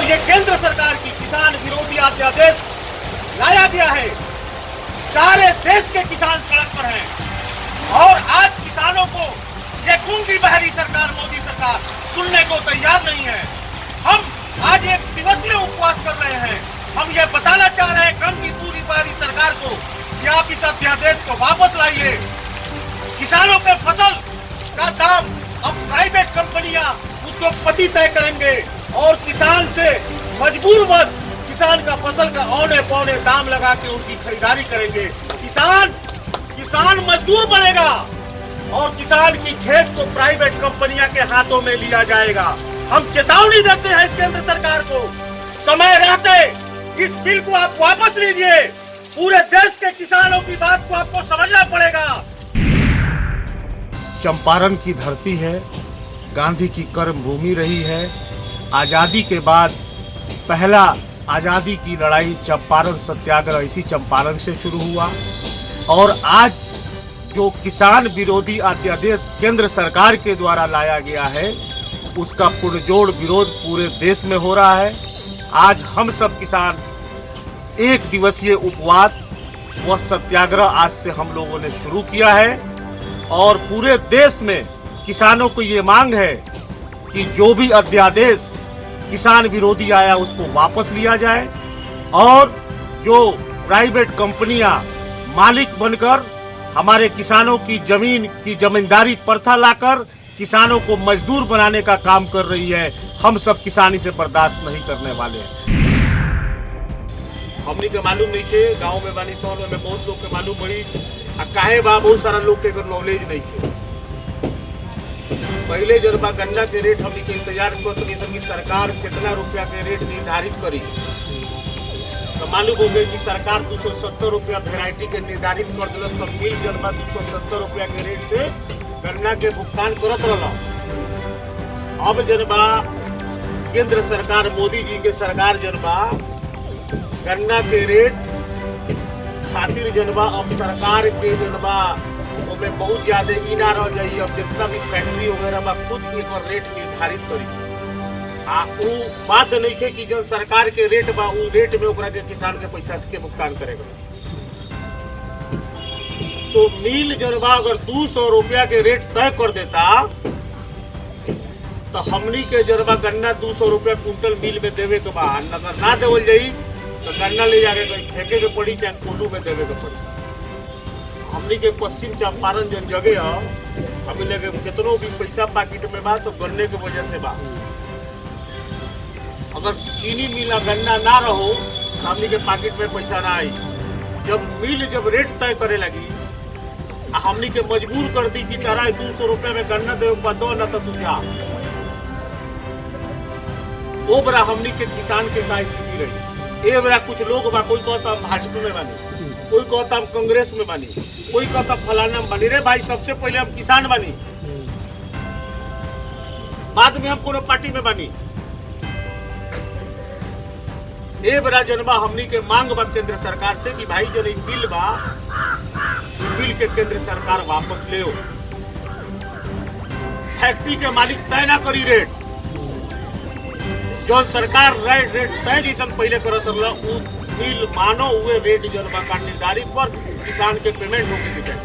ये केंद्र सरकार की किसान विरोधी अध्यादेश लाया गया है। सारे देश के किसान सड़क पर हैं और आज किसानों को ये गूंगी बहरी सरकार मोदी सरकार सुनने को तैयार नहीं है। हम आज एक दिवसीय उपवास कर रहे हैं। हम ये बताना चाह रहे हैं कम की पूरी बहरी सरकार को कि आप इस अध्यादेश को वापस लाइए। किसानों के फसल का दाम अब प्राइवेट कंपनियां उद्योगपति तय करेंगे और किसान से मजबूरवश किसान का फसल का औने पौने दाम लगा के उनकी खरीदारी करेंगे। किसान मजदूर बनेगा और किसान की खेत को प्राइवेट कंपनियां के हाथों में लिया जाएगा। हम चेतावनी देते हैं इस केंद्र सरकार को, समय रहते इस बिल को आप वापस लीजिए। पूरे देश के किसानों की बात को आपको समझना पड़ेगा। चंपारण की धरती है, गांधी की कर्म भूमि रही है। आजादी के बाद पहला आजादी की लड़ाई चंपारण सत्याग्रह इसी चंपारण से शुरू हुआ और आज जो किसान विरोधी अध्यादेश केंद्र सरकार के द्वारा लाया गया है उसका पुरजोर विरोध पूरे देश में हो रहा है। आज हम सब किसान एक दिवसीय उपवास व सत्याग्रह आज से हम लोगों ने शुरू किया है और पूरे देश में किसानों को ये मांग है कि जो भी अध्यादेश किसान विरोधी आया उसको वापस लिया जाए और जो प्राइवेट कंपनियां मालिक बनकर हमारे किसानों की जमीन की जमींदारी प्रथा लाकर किसानों को मजदूर बनाने का काम कर रही है, हम सब किसान इसे बर्दाश्त नहीं करने वाले हैं। हमनी के मालूम नहीं थे, गांव में बानी सौन में बहुत लोग के मालूम पड़ी काहे बा बहुत सारा लोग के नॉलेज नहीं थे। पहले जब गन्ना के रेट हमनी के इंतजार करते कि सरकार कितना रुपया के रेट निर्धारित करी तो मालूम हो गई कि सरकार 270 रुपया वेराइटी के निर्धारित कर दिलस। तो मिल जनबा 270 रुपया के रेट से गन्ना के भुगतान करत रहा। अब जनबा केंद्र सरकार मोदी जी के सरकार जनबा गन्ना के रेट खातिर जनबा अब सरकार के जनबा में बहुत ज्यादा ई ना रह जाइए। अब जितना भी फैक्ट्री वगैरह बा खुद एक रेट निर्धारित करी उ बात नहीं है कि जो सरकार के रेट बा उ रेट में ओकरा के किसान के पैसा के भुगतान करेगा। तो मिल जनबा अगर 200 रुपया के रेट तय कर देता तो हमनी के जनबा गन्ना 200 रुपया कुंटल मिल में देवे के बाद अगर ना देवल जाई तो गन्ना ले जाके फेंके के पड़ी चाहे कोल्हू में देवे के पड़ी। हमनी के पश्चिम चंपारण जन जगह हमें लगे कितनों भी पैसा पैकेट में बा तो गन्ने की वजह से बा। अगर चीनी मिल गन्ना ना रहो तो हमनी के पैकेट में पैसा ना आई। जब रेट तय करे लगी हमनी के मजबूर कर दी कि तारा 200 रुपए में गन्ना दे दो ना तो तू जा। वो बड़ा हमनी के किसान के का स्थिति रही। ये बड़ा कुछ लोग बा, कोई कहता हम भाजपा में बानी, कोई कहता हम कांग्रेस में बानी, कोई कहता फलाना में बानी। रे भाई सबसे पहले हम किसान बानी, बाद में हम कोनो पार्टी में बानी। ए बड़ा जनबा हमनी के मांग बा केंद्र सरकार से कि भाई जो नहीं बिल बा बिल के केंद्र सरकार वापस ले। फैक्ट्री के मालिक तय ना करी रेट, जो सरकार रेट तय जैसा पहले करत रहा बिल मानो हुए रेट जनबा का निर्धारित पर किसान के पेमेंट होके दिखे।